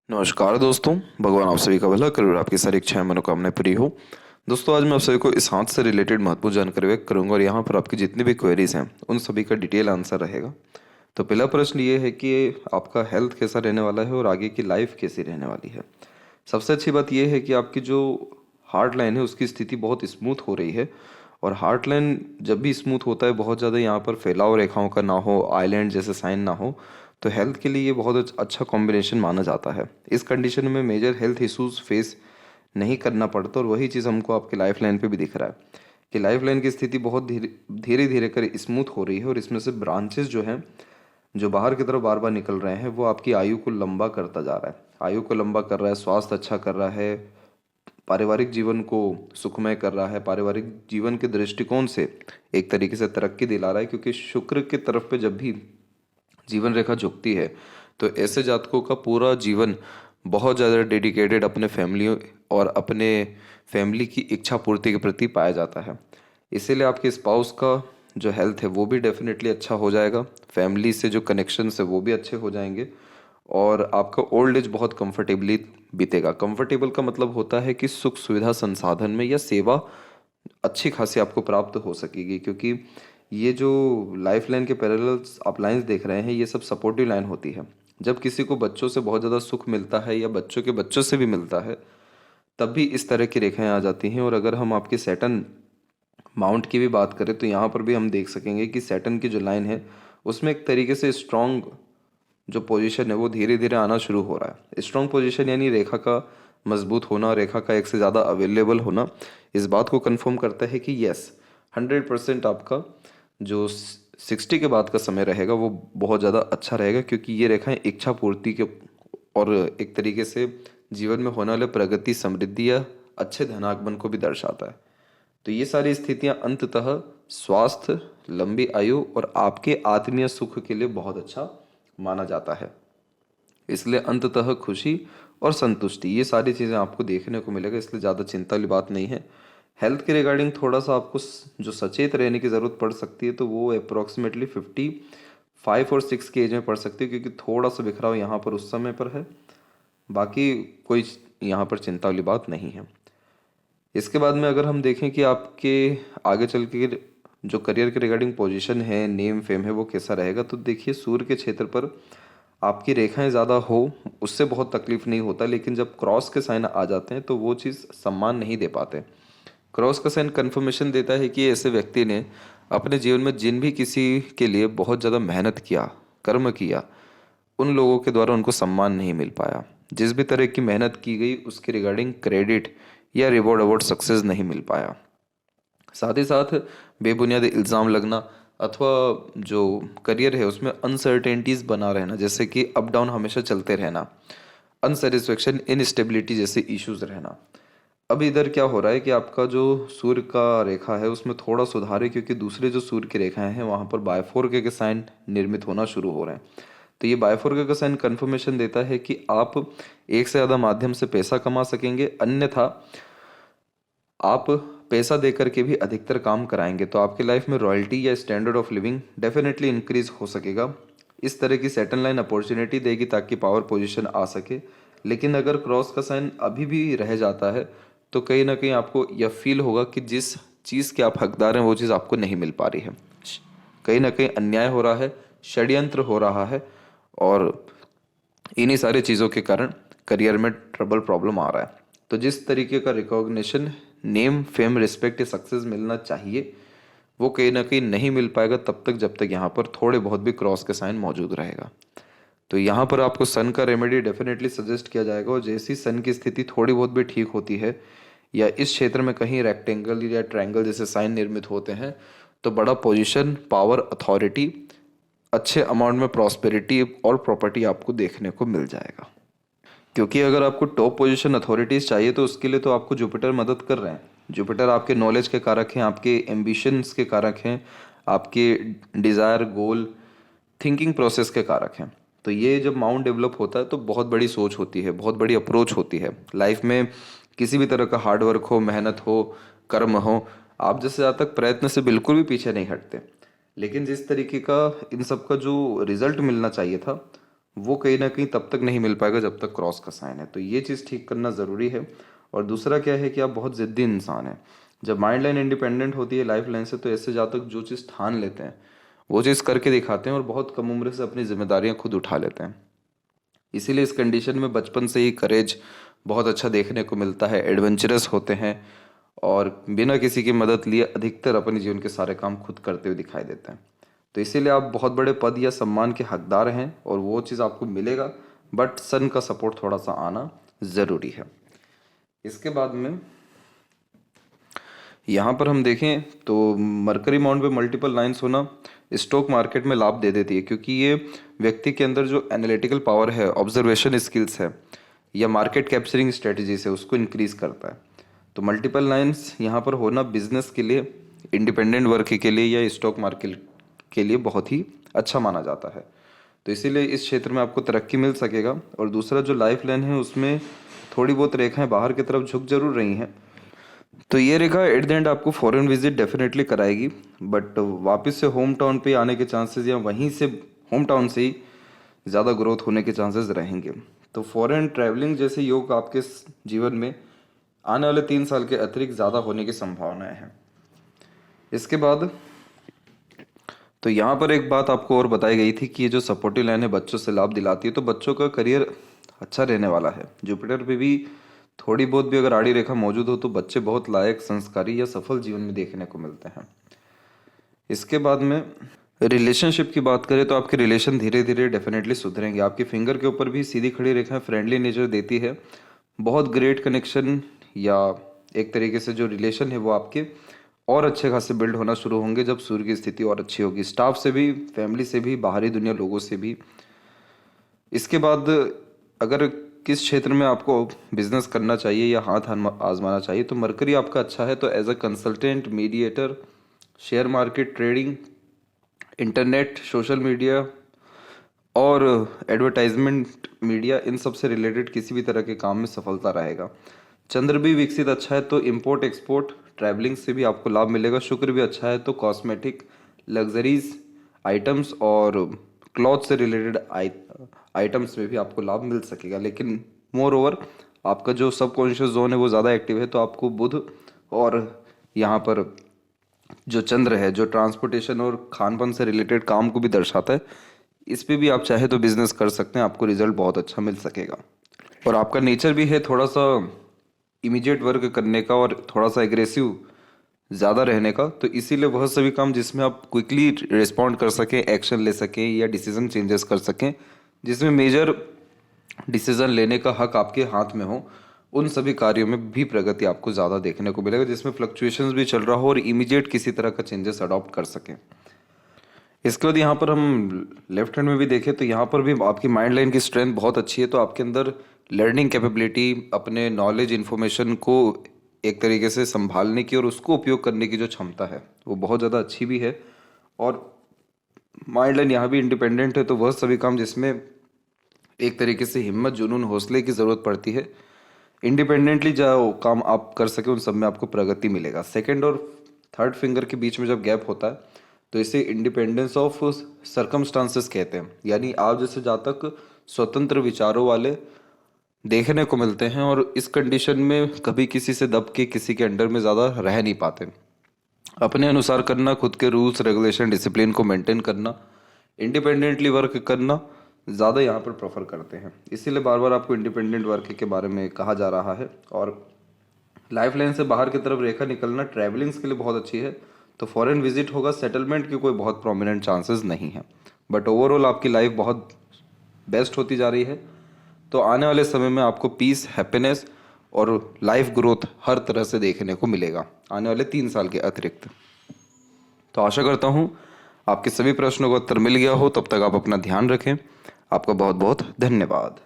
नमस्कार दोस्तों। भगवान आप सभी का भला करे और आपकी सारी इच्छाएं मनोकामनाएं पूरी हो। दोस्तों, आज मैं आप सभी को इस हाथ से रिलेटेड महत्वपूर्ण जानकारी व्यक्त करूंगा और यहाँ पर आपकी जितनी भी क्वेरीज हैं उन सभी का डिटेल आंसर रहेगा। तो पहला प्रश्न ये है कि आपका हेल्थ कैसा रहने वाला है और आगे की लाइफ कैसी रहने वाली है। सबसे अच्छी बात यह है कि आपकी जो हार्ट लाइन है उसकी स्थिति बहुत स्मूथ हो रही है। और हार्ट लाइन जब भी स्मूथ होता है, बहुत ज़्यादा यहाँ पर फैलाव रेखाओं का ना हो, आइलैंड जैसे साइन ना हो, तो हेल्थ के लिए ये बहुत अच्छा कॉम्बिनेशन माना जाता है। इस कंडीशन में मेजर हेल्थ इश्यूज फेस नहीं करना पड़ता। और वही चीज़ हमको आपके लाइफ लाइन पे भी दिख रहा है कि लाइफ लाइन की स्थिति बहुत धीरे धीरे धीरे कर स्मूथ हो रही है। और इसमें से ब्रांचेस जो हैं, जो बाहर की तरफ बार बार निकल रहे हैं, वो आपकी आयु को लंबा करता जा रहा है। आयु को लंबा कर रहा है, स्वास्थ्य अच्छा कर रहा है, पारिवारिक जीवन को सुखमय कर रहा है, पारिवारिक जीवन के दृष्टिकोण से एक तरीके से तरक्की दिला रहा है। क्योंकि शुक्र की तरफ पे जब भी जीवन रेखा झुकती है तो ऐसे जातकों का पूरा जीवन बहुत ज़्यादा डेडिकेटेड अपने फैमिली और अपने फैमिली की इच्छा पूर्ति के प्रति पाया जाता है। इसीलिए आपके स्पाउस का जो हेल्थ है वो भी डेफिनेटली अच्छा हो जाएगा, फैमिली से जो कनेक्शंस है वो भी अच्छे हो जाएंगे और आपका ओल्ड एज बहुत कंफर्टेबली बीतेगा। कंफर्टेबल का मतलब होता है कि सुख सुविधा संसाधन में या सेवा अच्छी खासी आपको प्राप्त हो सकेगी। क्योंकि ये जो लाइफ लाइन के पैरेलल आप लाइंस देख रहे हैं, ये सब सपोर्टिव लाइन होती है। जब किसी को बच्चों से बहुत ज़्यादा सुख मिलता है या बच्चों के बच्चों से भी मिलता है, तब भी इस तरह की रेखाएं आ जाती हैं। और अगर हम आपके सैटर्न माउंट की भी बात करें तो यहाँ पर भी हम देख सकेंगे कि सैटर्न की जो लाइन है उसमें एक तरीके से स्ट्रॉन्ग जो पोजीशन है वो धीरे धीरे आना शुरू हो रहा है। स्ट्रॉन्ग पोजीशन यानी रेखा का मजबूत होना, रेखा का एक से ज़्यादा अवेलेबल होना, इस बात को कंफर्म करता है कि यस, 100% आपका जो 60 के बाद का समय रहेगा वो बहुत ज़्यादा अच्छा रहेगा। क्योंकि ये रेखाएं इच्छा पूर्ति के और एक तरीके से जीवन में होने वाले प्रगति, समृद्धि या अच्छे धनागमन को भी दर्शाता है। तो ये सारी स्थितियां अंततः स्वास्थ्य, लंबी आयु और आपके आत्मीय सुख के लिए बहुत अच्छा माना जाता है। इसलिए अंततः खुशी और संतुष्टि, ये सारी चीज़ें आपको देखने को मिलेगा। इसलिए ज़्यादा चिंता वाली बात नहीं है। हेल्थ के रिगार्डिंग थोड़ा सा आपको जो सचेत रहने की ज़रूरत पड़ सकती है तो वो अप्रोक्सीमेटली 55 और 6 की एज में पड़ सकती है। क्योंकि थोड़ा सा बिखराव यहाँ पर उस समय पर है, बाकी कोई यहाँ पर चिंता वाली बात नहीं है। इसके बाद में अगर हम देखें कि आपके आगे चल के जो करियर के रिगार्डिंग पोजीशन है, नेम फेम है, वो कैसा रहेगा, तो देखिए सूर्य के क्षेत्र पर आपकी रेखाएं ज़्यादा हो उससे बहुत तकलीफ नहीं होता। लेकिन जब क्रॉस के साइन आ जाते हैं तो वो चीज़ सम्मान नहीं दे पाते। क्रॉस का साइन कन्फर्मेशन देता है कि ऐसे व्यक्ति ने अपने जीवन में जिन भी किसी के लिए बहुत ज़्यादा मेहनत किया, कर्म किया, उन लोगों के द्वारा उनको सम्मान नहीं मिल पाया। जिस भी तरह की मेहनत की गई उसके रिगार्डिंग क्रेडिट या रिवॉर्ड अवार्ड सक्सेस नहीं मिल पाया। साथ ही साथ बेबुनियाद इल्ज़ाम लगना अथवा जो करियर है उसमें अनसर्टेनिटीज़ बना रहना, जैसे कि अप डाउन हमेशा चलते रहना, अनसेटिस्फेक्शन, इनस्टेबिलिटी जैसे इश्यूज रहना। अब इधर क्या हो रहा है कि आपका जो सूर्य का रेखा है उसमें थोड़ा सुधार है। क्योंकि दूसरे जो सूर्य की रेखाएं हैं वहाँ पर बायफोर्के के साइन निर्मित होना शुरू हो रहे हैं। तो ये बायफोर्के का साइन कन्फर्मेशन देता है कि आप एक से ज़्यादा माध्यम से पैसा कमा सकेंगे, अन्यथा आप पैसा दे करके भी अधिकतर काम कराएंगे। तो आपके लाइफ में रॉयल्टी या standard of living definitely increase हो सकेगा। इस तरह की सेटल लाइन अपॉर्चुनिटी देगी ताकि पावर पोजीशन आ सके। लेकिन अगर क्रॉस का साइन अभी भी रह जाता है तो कहीं ना कहीं आपको यह फील होगा कि जिस चीज़ के आप हकदार हैं वो चीज़ आपको नहीं मिल पा रही है। कहीं ना कहीं अन्याय हो रहा है, षड्यंत्र हो रहा है और इन्हीं सारी चीज़ों के कारण करियर में ट्रबल प्रॉब्लम आ रहा है। तो जिस तरीके का रिकॉग्निशन, नेम फेम, रिस्पेक्ट या सक्सेस मिलना चाहिए वो कहीं ना कहीं नहीं मिल पाएगा तब तक जब तक यहाँ पर थोड़े बहुत भी क्रॉस के साइन मौजूद रहेगा। तो यहाँ पर आपको सन का रेमेडी डेफिनेटली सजेस्ट किया जाएगा। और जैसी सन की स्थिति थोड़ी बहुत भी ठीक होती है या इस क्षेत्र में कहीं रेक्टेंगल या ट्रायंगल जैसे साइन निर्मित होते हैं तो बड़ा पोजीशन, पावर, अथॉरिटी, अच्छे अमाउंट में प्रॉस्पेरिटी और प्रॉपर्टी आपको देखने को मिल जाएगा। क्योंकि अगर आपको टॉप पोजीशन, अथॉरिटीज चाहिए तो उसके लिए तो आपको जुपिटर मदद कर रहे हैं। जुपिटर आपके नॉलेज के कारक हैं, आपके एम्बिशंस के कारक हैं, आपके डिज़ायर, गोल, थिंकिंग प्रोसेस के कारक हैं। तो ये जब माउंट डेवलप होता है तो बहुत बड़ी सोच होती है, बहुत बड़ी अप्रोच होती है लाइफ में। किसी भी तरह का हार्डवर्क हो, मेहनत हो, कर्म हो, आप जैसे ज़्यादा तक प्रयत्न से बिल्कुल भी पीछे नहीं हटते। लेकिन जिस तरीके का इन सब का जो रिजल्ट मिलना चाहिए था वो कहीं ना कहीं तब तक नहीं मिल पाएगा जब तक क्रॉस का साइन है। तो ये चीज़ ठीक करना ज़रूरी है। और दूसरा क्या है कि आप बहुत ज़िद्दी इंसान हैं। जब माइंड लाइन इंडिपेंडेंट होती है लाइफ लाइन से, तो ऐसे जातक जो चीज़ ठान लेते हैं वो चीज़ करके दिखाते हैं और बहुत कम उम्र से अपनी जिम्मेदारियां खुद उठा लेते हैं। इसीलिए इस कंडीशन में बचपन से ही करेज बहुत अच्छा देखने को मिलता है, एडवेंचरस होते हैं और बिना किसी की मदद लिए अधिकतर अपने जीवन के सारे काम खुद करते हुए दिखाई देते हैं। तो इसीलिए आप बहुत बड़े पद या सम्मान के हकदार हैं और वो चीज़ आपको मिलेगा, बट सन का सपोर्ट थोड़ा सा आना ज़रूरी है। इसके बाद में यहाँ पर हम देखें तो मरकरी माउंट पे मल्टीपल लाइंस होना स्टॉक मार्केट में लाभ दे देती है, क्योंकि ये व्यक्ति के अंदर जो एनालिटिकल पावर है, ऑब्जर्वेशन स्किल्स है या मार्केट कैप्चरिंग स्ट्रेटजीज है, उसको इंक्रीज करता है। तो मल्टीपल लाइंस यहाँ पर होना बिजनेस के लिए, इंडिपेंडेंट वर्क के लिए या स्टॉक मार्केट के लिए बहुत ही अच्छा माना जाता है। तो इसीलिए इस क्षेत्र में आपको तरक्की मिल सकेगा। और दूसरा जो लाइफ लाइन है उसमें थोड़ी बहुत रेखाएं बाहर की तरफ झुक जरूर रही हैं, तो ये रेखा एट द एंड आपको फॉरेन विजिट डेफिनेटली कराएगी, बट वापस से होम टाउन पे आने के चांसेस या वहीं से होम टाउन से ही ज़्यादा ग्रोथ होने के चांसेस रहेंगे। तो फॉरेन ट्रैवलिंग जैसे योग आपके जीवन में आने वाले 3 साल के अतिरिक्त ज़्यादा होने की संभावनाएं हैं। इसके बाद तो यहाँ पर एक बात आपको और बताई गई थी कि ये जो सपोर्टिव लाइन है बच्चों से लाभ दिलाती है, तो बच्चों का करियर अच्छा रहने वाला है। जुपिटर पे भी थोड़ी बहुत भी अगर आड़ी रेखा मौजूद हो तो बच्चे बहुत लायक, संस्कारी या सफल जीवन में देखने को मिलते हैं। इसके बाद में रिलेशनशिप की बात करें तो आपके रिलेशन धीरे धीरे डेफिनेटली सुधरेंगे। आपके फिंगर के ऊपर भी सीधी खड़ी रेखाएं फ्रेंडली नेचर देती है। बहुत ग्रेट कनेक्शन या एक तरीके से जो रिलेशन है वो आपके और अच्छे खासे बिल्ड होना शुरू होंगे जब सूर्य की स्थिति और अच्छी होगी, स्टाफ से भी, फैमिली से भी, बाहरी दुनिया लोगों से भी। इसके बाद अगर किस क्षेत्र में आपको बिजनेस करना चाहिए या हाथ आजमाना चाहिए, तो मरकरी आपका अच्छा है। तो as a consultant, mediator, share market, trading, internet, social media और एडवर्टाइजमेंट मीडिया, इन सब से रिलेटेड किसी भी तरह के काम में सफलता रहेगा। चंद्र भी विकसित अच्छा है तो इंपोर्ट एक्सपोर्ट, ट्रैवलिंग से भी आपको लाभ मिलेगा। शुक्र भी अच्छा है तो कॉस्मेटिक, लग्जरीज आइटम्स और क्लॉथ से रिलेटेड आइटम्स में भी आपको लाभ मिल सकेगा। लेकिन मोर ओवर आपका जो सबकॉन्शियस जोन है वो ज़्यादा एक्टिव है, तो आपको बुध और यहाँ पर जो चंद्र है जो ट्रांसपोर्टेशन और खान पान से रिलेटेड काम को भी दर्शाता है, इस पे भी आप चाहे तो बिजनेस कर सकते हैं, आपको रिजल्ट बहुत अच्छा मिल सकेगा। और आपका नेचर भी है थोड़ा सा इमीडिएट वर्क करने का और थोड़ा सा एग्रेसिव ज़्यादा रहने का, तो इसीलिए वह सभी काम जिसमें आप क्विकली रिस्पॉन्ड कर सकें, एक्शन ले सकें या डिसीजन चेंजेस कर सकें, जिसमें मेजर डिसीजन लेने का हक आपके हाथ में हो, उन सभी कार्यों में भी प्रगति आपको ज़्यादा देखने को मिलेगा, जिसमें फ्लक्चुएशंस भी चल रहा हो और इमीडिएट किसी तरह का चेंजेस अडॉप्ट कर सकें। इसके बाद यहाँ पर हम लेफ्ट हैंड में भी देखें तो यहाँ पर भी आपकी माइंड लाइन की स्ट्रेंथ बहुत अच्छी है। तो आपके अंदर लर्निंग कैपेबिलिटी, अपने नॉलेज, इन्फॉर्मेशन को एक तरीके से संभालने की और उसको उपयोग करने की जो क्षमता है वो बहुत ज़्यादा अच्छी भी है। और माइंड लाइन यहाँ भी इंडिपेंडेंट है, तो वह सभी काम जिसमें एक तरीके से हिम्मत, जुनून, हौसले की ज़रूरत पड़ती है, इंडिपेंडेंटली जो काम आप कर सके उन सब में आपको प्रगति मिलेगा। सेकेंड और थर्ड फिंगर के बीच में जब गैप होता है तो इसे इंडिपेंडेंस ऑफ सर्कमस्टांसेस कहते हैं, यानी आप जैसे जातक स्वतंत्र विचारों वाले देखने को मिलते हैं और इस कंडीशन में कभी किसी से दब के किसी के अंडर में ज़्यादा रह नहीं पाते। अपने अनुसार करना, खुद के रूल्स, रेगुलेशन, डिसिप्लिन को मेंटेन करना, इंडिपेंडेंटली वर्क करना ज़्यादा यहाँ पर प्रेफर करते हैं। इसीलिए बार बार आपको इंडिपेंडेंट वर्क के बारे में कहा जा रहा है। और लाइफ लाइन से बाहर की तरफ रेखा निकलना ट्रैवलिंग्स के लिए बहुत अच्छी है। तो फॉरेन विजिट होगा, सेटलमेंट की कोई बहुत प्रोमिनेंट चांसेस नहीं है, बट ओवरऑल आपकी लाइफ बहुत बेस्ट होती जा रही है। तो आने वाले समय में आपको पीस, हैप्पीनेस और लाइफ ग्रोथ हर तरह से देखने को मिलेगा आने वाले 3 साल के अतिरिक्त। तो आशा करता हूँ आपके सभी प्रश्नों का उत्तर मिल गया हो। तब तक आप अपना ध्यान रखें। आपका बहुत बहुत धन्यवाद।